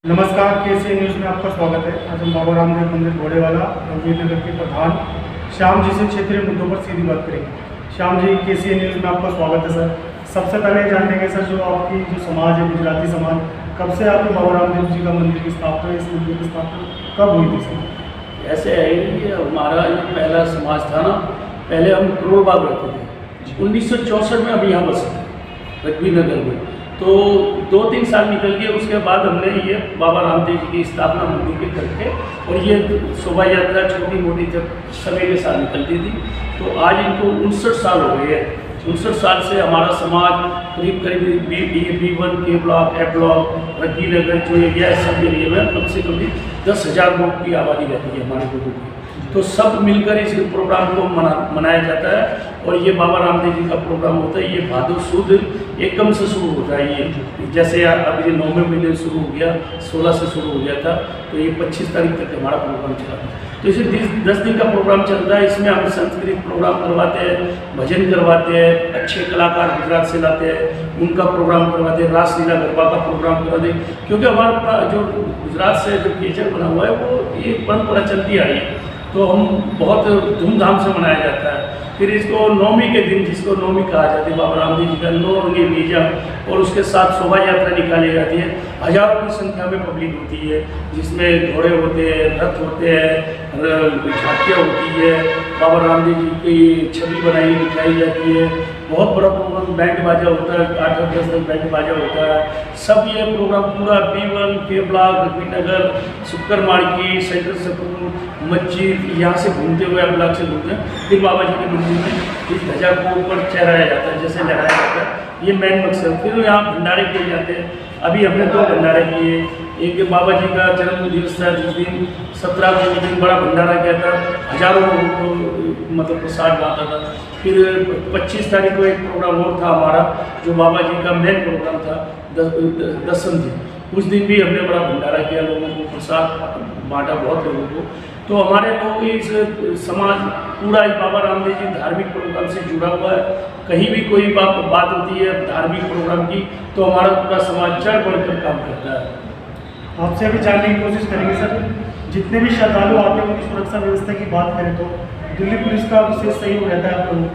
नमस्कार, KCN news में आपका स्वागत है। आज हम बाबा रामदेव मंदिर घोड़ेवाला रघुवीर नगर के प्रधान श्याम जी से क्षेत्रीय मुद्दों पर सीधी बात करेंगे। श्याम जी, केसीएन न्यूज़ में आपका स्वागत है सर। सबसे पहले जानने के सर, जो आपकी जो समाज है, गुजराती समाज, कब से आपके बाबा रामदेव जी का मंदिर की स्थापना, इस मंदिर की स्थापना कब हुई थी सर? ऐसे है कि हमारा जो पहला समाज था ना, पहले हम करोड़ बाग रहते थे। 1964 में अभी यहाँ बसे थे रघुवीर नगर में। तो 2-3 साल निकल गए, उसके बाद हमने ये बाबा रामदेव जी की स्थापना मंदिर के करके, और ये शोभा यात्रा छोटी मोटी जब समय के साथ निकलती थी, तो आज इनको 59 साल हो गए हैं। 59 साल से हमारा समाज करीब B1 के ब्लॉक, ए ब्लॉक, रघुवीर नगर जो एरिया है, सब एरिया में कम से कम 10,000 लोग की आबादी रहती है हमारे लोगों की। तो सब मिलकर इस प्रोग्राम को मनाया जाता है। और ये बाबा रामदेव जी का प्रोग्राम होता है, ये भादो सुद एकम से शुरू होता है। ये जैसे अभी 9वें महीने शुरू हो गया, 16 से शुरू हो गया था, तो ये 25 तारीख तक हमारा प्रोग्राम चला। तो इसे 10 दिन का प्रोग्राम चलता है। इसमें हम सांस्कृतिक प्रोग्राम करवाते हैं, भजन करवाते हैं, अच्छे कलाकार गुजरात से लाते हैं, उनका प्रोग्राम करवाते हैं, रासलीला गरबा का प्रोग्राम करवाते हैं। क्योंकि हमारा जो गुजरात से जो कल्चर बना हुआ है, वो ये परंपरा चलती आ रही है, तो हम बहुत धूमधाम से मनाया जाता है। फिर इसको नवमी के दिन, जिसको नवमी कहा जाता है, बाबा रामदेव जी का 9 रंगी बीजा, और उसके साथ शोभा यात्रा निकाली जाती है। हजारों की संख्या में पब्लिक होती है, जिसमें घोड़े होते हैं, रथ होते हैं, झांकियाँ होती है, बाबा रामदेव जी की छवि बनाई दिखाई जाती है। बहुत बड़ा प्रोग्राम, बैंड बाजा होता है, 8-10 तक बैंड बाजा होता है। सब ये प्रोग्राम पूरा B1 के ब्लॉक, रघुवीर नगर, शुक्र मार्गी, सेंट्रल सकूल, मस्जिद, यहाँ से घूमते हुए ब्लॉक से घूमते हैं। फिर बाबा जी के मंदिर में इस ध्वजा को ऊपर चढ़ाया जाता है, जैसे लहराया जाता है, ये मेन मकसद। फिर यहाँ भंडारे किए जाते हैं। अभी हमने 2 भंडारे किए। एक बाबा जी का जन्म दिवस था, जिस दिन 17 को उस दिन बड़ा भंडारा किया था, हजारों लोगों को मतलब प्रसाद बांटा था। फिर 25 तारीख को एक प्रोग्राम और था हमारा, जो बाबा जी का मेन प्रोग्राम था, दसम दिन। उस दिन भी हमने बड़ा भंडारा किया, लोगों को प्रसाद बांटा, बहुत लोगों को। तो हमारे लोग इस समाज पूरा बाबा रामदेव जी धार्मिक प्रोग्राम से जुड़ा हुआ है। कहीं भी कोई बात होती है धार्मिक प्रोग्राम की, तो हमारा पूरा समाज चढ़ बढ़कर काम करता है। आपसे अभी जानने की कोशिश करेंगे सर, जितने भी श्रद्धालु आते हैं उनकी सुरक्षा व्यवस्था की बात करें तो दिल्ली पुलिस का विशेष सहयोग रहता है आप लोगों को?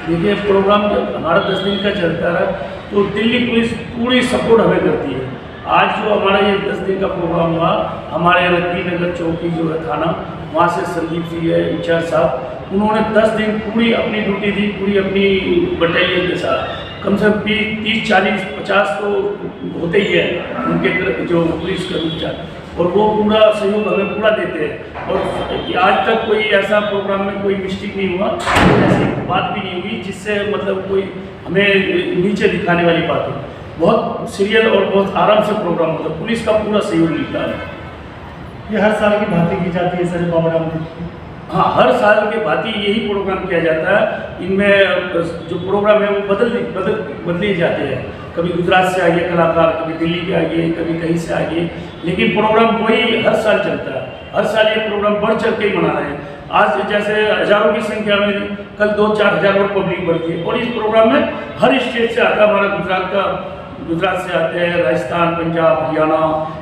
देखिए, प्रोग्राम जब हमारा 10 दिन का चलता है, तो दिल्ली पुलिस पूरी सपोर्ट हमें करती है। आज जो हमारा ये 10 दिन का प्रोग्राम हुआ, हमारे रघुवीर नगर चौकी जो है थाना, वहाँ से संदीप जी है इंचार्ज साहब, उन्होंने 10 दिन पूरी अपनी ड्यूटी दी, पूरी अपनी बटालियन के साथ। कम से कम 30, 40, 50 तो होते ही है उनके जो पुलिस कर्मचारी, और वो पूरा सहयोग हमें पूरा देते हैं। और आज तक कोई ऐसा प्रोग्राम में कोई मिस्टेक नहीं हुआ, ऐसी बात भी नहीं हुई जिससे मतलब कोई हमें नीचे दिखाने वाली बात हो। बहुत सीरियल और बहुत आराम से प्रोग्राम होता है, पुलिस का पूरा सहयोग मिलता है। ये हर साल की भांति की जाती है सर बाबा रामदेव की? हाँ, हर साल के भांति यही प्रोग्राम किया जाता है। इनमें जो प्रोग्राम है वो बदले जाते हैं। कभी गुजरात से आ गए कलाकार, कभी दिल्ली के आ गए, कभी कहीं से आ गए, लेकिन प्रोग्राम वही हर साल चलता है। हर साल ये प्रोग्राम बढ़ चढ़ के ही मना रहे हैं। आज जैसे हजारों की संख्या में, कल 2-4 हज़ार और पब्लिक बढ़ती है। और इस प्रोग्राम में हर स्टेट से आता है, हमारा गुजरात से आते हैं, राजस्थान, पंजाब, हरियाणा,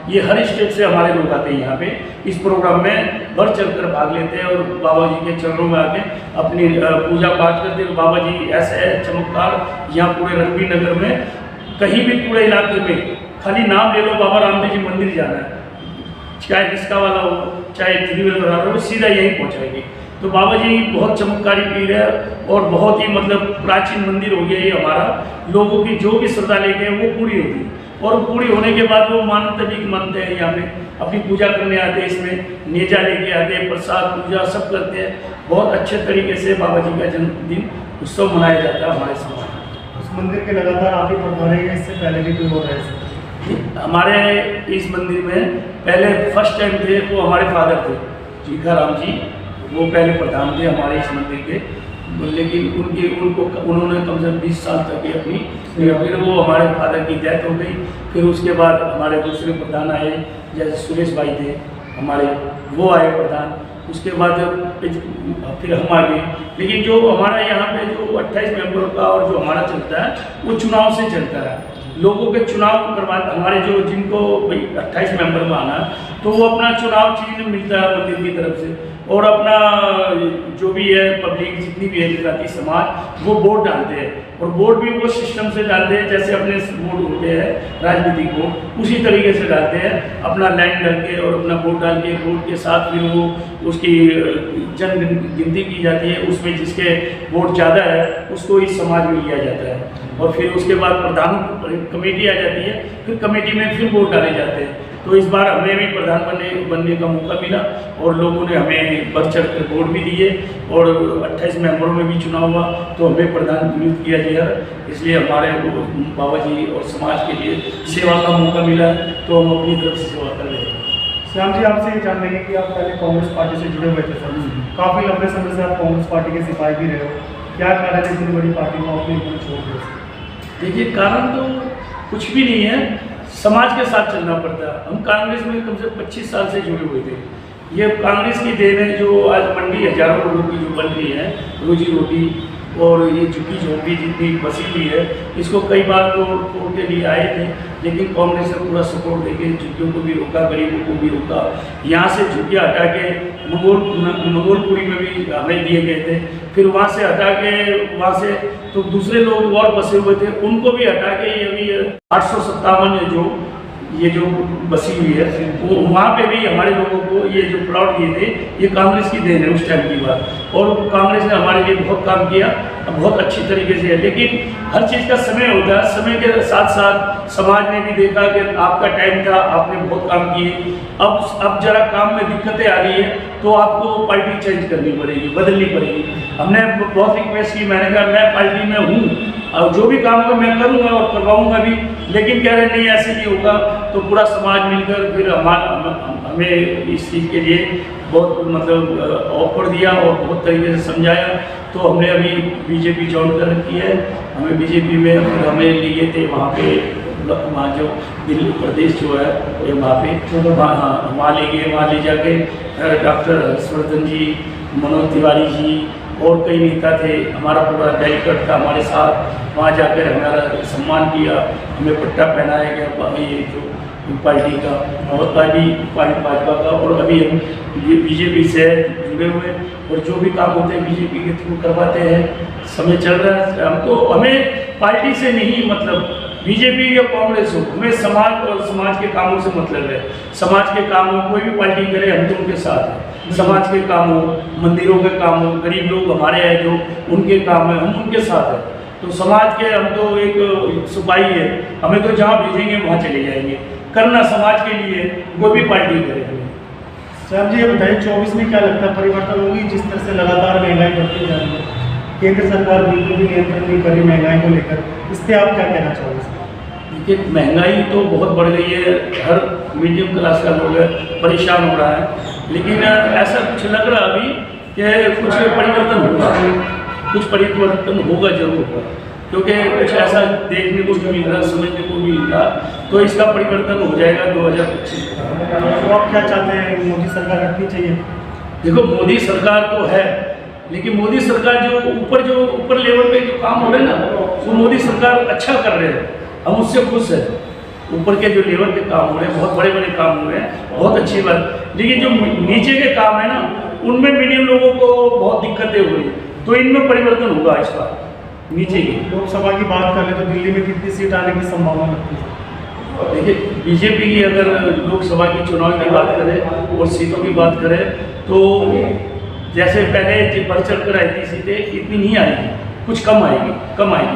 ये हर स्टेट से हमारे लोग आते हैं यहाँ पे। इस प्रोग्राम में बढ़ चढ़ कर भाग लेते हैं और बाबा जी के चरणों में आके अपनी पूजा पाठ करते हैं। बाबा जी ऐसे चमत्कार यहाँ पूरे रघुवीर नगर में, कहीं भी पूरे इलाके में खाली नाम ले लो, बाबा रामदेव जी मंदिर जाना है, चाहे रिक्शा वाला हो, चाहे 3 व्हीलर हो, सीधा यहीं पहुँचाएंगे। तो बाबा जी बहुत चमत्कारी पीर है, और बहुत ही मतलब प्राचीन मंदिर हो गया ये हमारा। लोगों की जो भी श्रद्धा लेके वो पूरी होती है, और पूरी होने के बाद वो मानते भी मानते हैं, यहाँ पे अपनी पूजा करने आते हैं, इसमें नेजा लेके आते हैं, प्रसाद पूजा सब करते हैं। बहुत अच्छे तरीके से बाबा जी का जन्मदिन उत्सव मनाया जाता है हमारे समाज में। उस मंदिर के लगातार आप ही प्रधान हैं, इससे पहले भी कोई और रहे? हमारे इस मंदिर में पहले फर्स्ट टाइम थे वो हमारे फादर थे जीखा राम जी, वो पहले प्रधान थे हमारे इस मंदिर के। लेकिन उन्होंने कम से कम 20 साल तक ही अपनी, फिर वो हमारे फादर की डेथ हो गई। फिर उसके बाद हमारे दूसरे प्रधान आए, जैसे सुरेश भाई थे हमारे, वो आए प्रधान। उसके बाद फिर हम आ गए। लेकिन जो हमारा यहाँ पे जो 28 मेंबरों का और जो हमारा चलता है, वो चुनाव से चलता है। लोगों के चुनाव करवा, हमारे जो जिनको भाई 28 मेंबर में आना है तो वो अपना चुनाव चिन्ह मिलता है मंदिर की तरफ से, और अपना जो भी है पब्लिक जितनी भी है गुजराती समाज वो वोट डालते हैं, और वोट भी वो सिस्टम से डालते हैं जैसे अपने वोट होते हैं राजनीतिक वोट, उसी तरीके से डालते हैं, अपना लाइन डाल के और अपना वोट डाल के, वोट के साथ फिर वो उसकी जन गिनती की जाती है, उसमें जिसके वोट ज़्यादा है उसको इस समाज में लिया जाता है, और फिर उसके बाद प्रधान कमेटी आ जाती है, फिर कमेटी में फिर वोट डाले जाते हैं। तो इस बार हमें भी प्रधान बनने का मौका मिला, और लोगों ने हमें बढ़ चढ़ कर वोट भी दिए, और 28 मेंबरों में भी चुनाव हुआ तो हमें प्रधान नियुक्त किया गया, इसलिए हमारे बाबा जी और समाज के लिए सेवा का मौका मिला, तो हम अपनी तरफ से सेवा कर रहे हैं। श्याम जी, आपसे ये जान लेंगे कि आप पहले कांग्रेस पार्टी से जुड़े हुए थे सर, काफ़ी लंबे समय से आप कांग्रेस पार्टी के सिपाही भी रहे हो, क्या कारण है इतनी बड़ी पार्टी को अपने ऊपर छोड़ दिया? देखिए, कारण तो कुछ भी नहीं है, समाज के साथ चलना पड़ता है। हम कांग्रेस में कम से 25 साल से जुड़े हुए थे, ये कांग्रेस की देन है जो आज मंडी हजारों लोगों की जो बन रही है, रोजी रोटी और ये झुग्गी झोंपड़ी जितनी बसी हुई है, इसको कई बार तो तोड़ के लिए आए थे, लेकिन कांग्रेस ने पूरा सपोर्ट देके झुग्गियों को भी रोका, गरीबों को भी रोका। यहाँ से झुग्गियाँ हटा के मंगोलपुरी में भी हमें दिए गए थे, फिर वहाँ से हटा के वहाँ से तो दूसरे लोग और बसे हुए थे, उनको भी हटा के ये भी 857 ये जो बसी हुई है वो वहाँ पे भी हमारे लोगों को ये जो प्लॉट दिए थे, ये कांग्रेस की देन है उस टाइम की बात, और कांग्रेस ने हमारे लिए बहुत काम किया, बहुत अच्छी तरीके से है। लेकिन हर चीज़ का समय होता है, समय के साथ साथ समाज ने भी देखा कि आपका टाइम था, आपने बहुत काम किए, अब जरा काम में दिक्कतें आ रही है तो आपको पार्टी चेंज करनी पड़ेगी, बदलनी पड़ेगी। हमने बहुत रिक्वेस्ट की, मैंने कहा मैं पार्टी में हूँ और जो भी काम होगा मैं करूँगा और करवाऊँगा भी, लेकिन कह रहे नहीं ऐसे नहीं होगा, तो पूरा समाज मिलकर फिर हमें इस चीज़ के लिए बहुत मतलब ऑफर दिया और बहुत तरीके से समझाया, तो हमने अभी बीजेपी ज्वाइन कर रखी है। हमें बीजेपी में फिर हमें लिए थे वहाँ पे, वहाँ जो दिल्ली प्रदेश जो है वहाँ पे वहाँ ले गए, वहाँ ले जाके डॉक्टर हर्षवर्धन जी, मनोज तिवारी जी और कई नेता थे, हमारा पूरा डेलीगेट था हमारे साथ, वहाँ जाकर हमारा सम्मान किया, हमें पट्टा पहनाया गया ये जो पार्टी का और पार्टी भाजपा का, और अभी हम बीजेपी से जुड़े हुए और जो भी काम होते हैं बीजेपी के थ्रू करवाते हैं। समय चल रहा है, हम तो हमें पार्टी से नहीं मतलब बीजेपी या कांग्रेस हो, हमें समाज और समाज के कामों से मतलब है। समाज के काम हो, कोई भी पार्टी करे हम तो उनके साथ हैं। समाज के काम हो, मंदिरों के काम हो, गरीब लोग हमारे हैं जो उनके काम है, हम उनके साथ हैं। तो समाज के हम तो एक सिपाही है, हमें तो जहाँ भेजेंगे वहाँ चले जाएंगे, करना समाज के लिए कोई भी पार्टी करे। श्याम जी, ये बताइए 24 में क्या लगता है परिवर्तन होगी? जिस तरह से लगातार महंगाई बढ़ती जा रही है, केंद्र सरकार बिल्कुल भी नियंत्रण नहीं कर रही महंगाई को लेकर, इस पर आप क्या कहना चाहोगे? देखिए, महंगाई तो बहुत बढ़ गई है, हर मीडियम क्लास का लोग परेशान हो रहा है, लेकिन ऐसा कुछ लग रहा अभी कि कुछ परिवर्तन होगा, कुछ परिवर्तन होगा जरूर होगा, क्योंकि कुछ ऐसा देखने को भी मिल रहा, समझने को भी मिल रहा, तो इसका परिवर्तन हो जाएगा 2025। तो आप क्या चाहते हैं, मोदी सरकार हटनी चाहिए? देखो, मोदी सरकार तो है, लेकिन मोदी सरकार जो ऊपर लेवल पे जो काम हो रहे हैं ना, वो मोदी सरकार अच्छा कर रहे हैं, हम उससे खुश हैं। ऊपर के जो लेवल के काम हो रहे हैं, बहुत बड़े बड़े काम हो रहे हैं, बहुत अच्छी बात, लेकिन जो नीचे के काम है ना, उनमें मीडियम लोगों को बहुत दिक्कतें हो रही, तो इनमें परिवर्तन होगा इस बार। नीचे की लोकसभा की बात करें तो दिल्ली में कितनी सीट आने की संभावना लगती है? देखिए, बीजेपी की अगर लोकसभा की चुनाव की बात करें और सीटों की बात करें तो जैसे पहले बढ़ चढ़ कर आई थी सीटें, इतनी नहीं आएगी, कुछ कम आएगी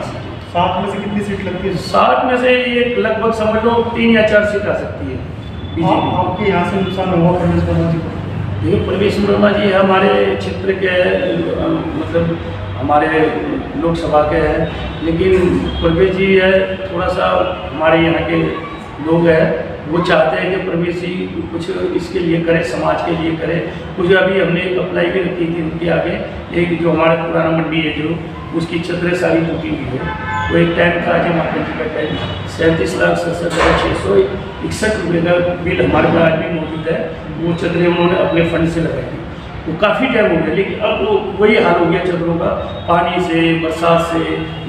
सीटें। 7 में से कितनी सीट लगती है? 7 में से ये लगभग समझ लो 3 या 4 सीट आ सकती है बीजेपी। आपके यहाँ से नुकसान हुआ प्रवेश वर्मा जी को? देखिए, प्रवेश वर्मा जी हमारे क्षेत्र के मतलब हमारे लोकसभा के हैं, लेकिन प्रवेश जी है थोड़ा सा हमारे यहाँ के लोग हैं, वो चाहते हैं कि प्रवेश जी कुछ इसके लिए करें, समाज के लिए करें। कुछ अभी हमने एक अप्लाई भी रखी थी उनके आगे, एक जो हमारा पुराना मंडी है जो उसकी छतरें सारी टूटी हुई है, वो एक टाइम था अजय माखन जी का टाइम, 37,67,661 रुपये का बिल हमारे पास आज भी मौजूद है, वो छतरें उन्होंने अपने फंड से लगाई थी। वो काफ़ी टाइम हो गया, लेकिन अब वो वही हाल हो गया चदरों का, पानी से, बरसात से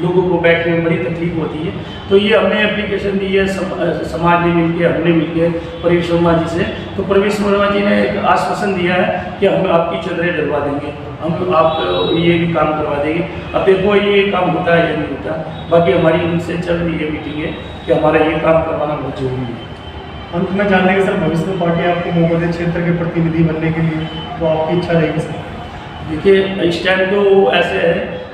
लोगों को बैठने में बड़ी तकलीफ होती है। तो ये हमने एप्लीकेशन दी है समाज ने मिलकर, हमने मिलकर प्रवेश वर्मा जी से। तो प्रवेश वर्मा जी ने एक आश्वासन दिया है कि हम आपकी चदरें डलवा देंगे, हम आप ये भी काम करवा देंगे। अब देखो ये काम होता है या नहीं होता, बाकी हमारी उनसे चल रही है मीटिंग है कि हमारा ये काम करवाना बहुत जरूरी है। अंत में जानने के सर, भविष्य में पार्टी आपको महोदय क्षेत्र के प्रतिनिधि बनने के लिए तो आपकी इच्छा रहेगी सर? देखिए इस टाइम तो ऐसे है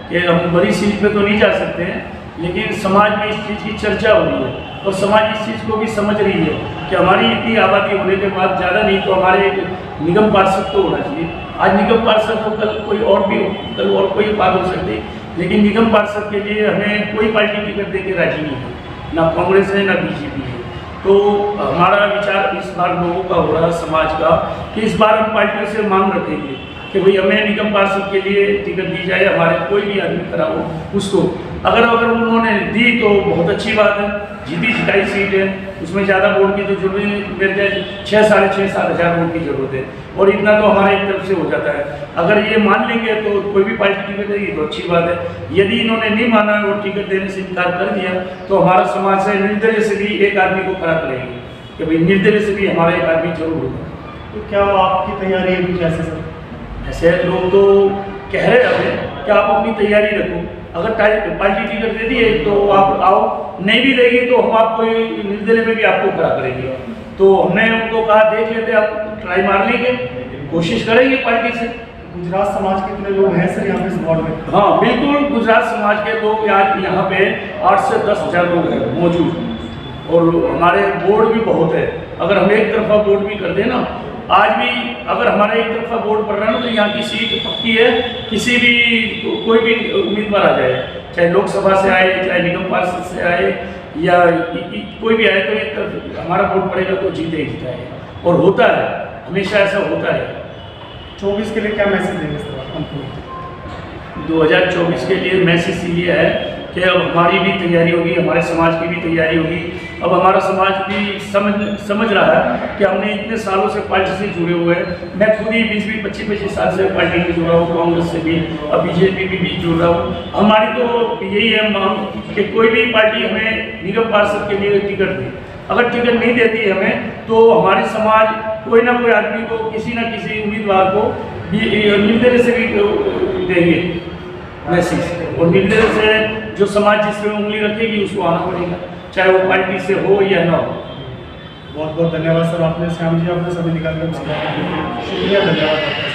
कि हम बड़ी सीट पे तो नहीं जा सकते हैं, लेकिन समाज में इस चीज़ की चर्चा हो रही है और समाज इस चीज़ को भी समझ रही है कि हमारी इतनी आबादी होने के बाद ज़्यादा नहीं तो हमारे एक निगम पार्षद तो होना चाहिए। आज निगम पार्षद हो, कल कोई और भी हो, कल और कोई बात हो सकती है, लेकिन निगम पार्षद के लिए हमें कोई पार्टी टिकट दे के राजी नहीं है, ना कांग्रेस है ना बीजेपी है। तो हमारा विचार इस बार लोगों का हो रहा है, समाज का, कि इस बार हम पार्टियों से मांग रखेंगे कि भाई हमें निगम पार्षद के लिए टिकट दी जाए, हमारे कोई भी आदमी खड़ा हो उसको। अगर उन्होंने दी तो बहुत अच्छी बात है, जीती जिताई सीट है, उसमें ज़्यादा वोट की तो जरूरी नहीं, मेरे जाए 6 साढ़े 6 7 हज़ार वोट की जरूरत है और इतना तो हमारे एक तरफ से हो जाता है। अगर ये मान लेंगे तो कोई भी पार्टी टिकट देगी तो अच्छी बात है। यदि इन्होंने नहीं माना और टिकट देने से इनकार कर दिया तो हमारा समाज से निर्दलीय से भी एक आदमी को खड़ा करेंगे कि भाई निर्दलीय से भी हमारा एक आदमी जरूर होगा। तो क्या आपकी तैयारी है कुछ ऐसे सर? ऐसे लोग तो कह रहे हमें कि आप अपनी तैयारी रखो, अगर पार्टी टिकट दे दिए तो आप आओ, नहीं भी देगी तो हम आपको निर्दलीय में भी आपको खड़ा करेंगे। तो हमने उनको कहा देख लेते, आप ट्राई मार लेंगे, कोशिश करेंगे पार्टी से। गुजरात समाज के कितने लोग हैं सर यहाँ पे इस वार्ड में? हाँ बिल्कुल, गुजरात समाज के लोग आज यहाँ पे 8 से 10 हज़ार लोग हैं मौजूद और हमारे बोर्ड भी बहुत है। अगर हम एक तरफा बोर्ड भी कर दें ना, आज भी अगर हमारा एक तरफा बोर्ड पड़ रहा है ना, तो यहाँ की सीट पक्की है, किसी भी कोई भी उम्मीदवार आ जाए, चाहे लोकसभा से आए, चाहे निगम पार्षद से आए या कोई भी आए, तो एक तरफ हमारा वोट पड़ेगा तो जीते ही जीता है और होता है, हमेशा ऐसा होता है। 24 के लिए क्या मैसेज देंगे सर अंत में? 2024 के लिए मैसेज ये है कि अब हमारी भी तैयारी होगी, हमारे समाज की भी तैयारी होगी। अब हमारा समाज भी समझ रहा है कि हमने इतने सालों से पार्टी से जुड़े हुए हैं। मैं खुद ही 20-25 साल से पार्टी में जुड़ा हूँ, कांग्रेस से भी और बीजेपी भी जुड़ रहा हूँ। हमारी तो यही है मांग कि कोई भी पार्टी हमें निगम पार्षद के लिए टिकट दे। अगर टिकट नहीं देती है हमें तो हमारे समाज कोई ना कोई आदमी को, किसी ना किसी उम्मीदवार को निर्दलीय से भी देंगे मैसेज, और निर्दलीय से जो समाज जिसमें उंगली रखेगी उसको आना पड़ेगा, चाहे वो पार्टी से हो या ना हो। बहुत बहुत धन्यवाद सर, आपने श्याम जी आपने समय निकाल कर शुक्रिया, धन्यवाद।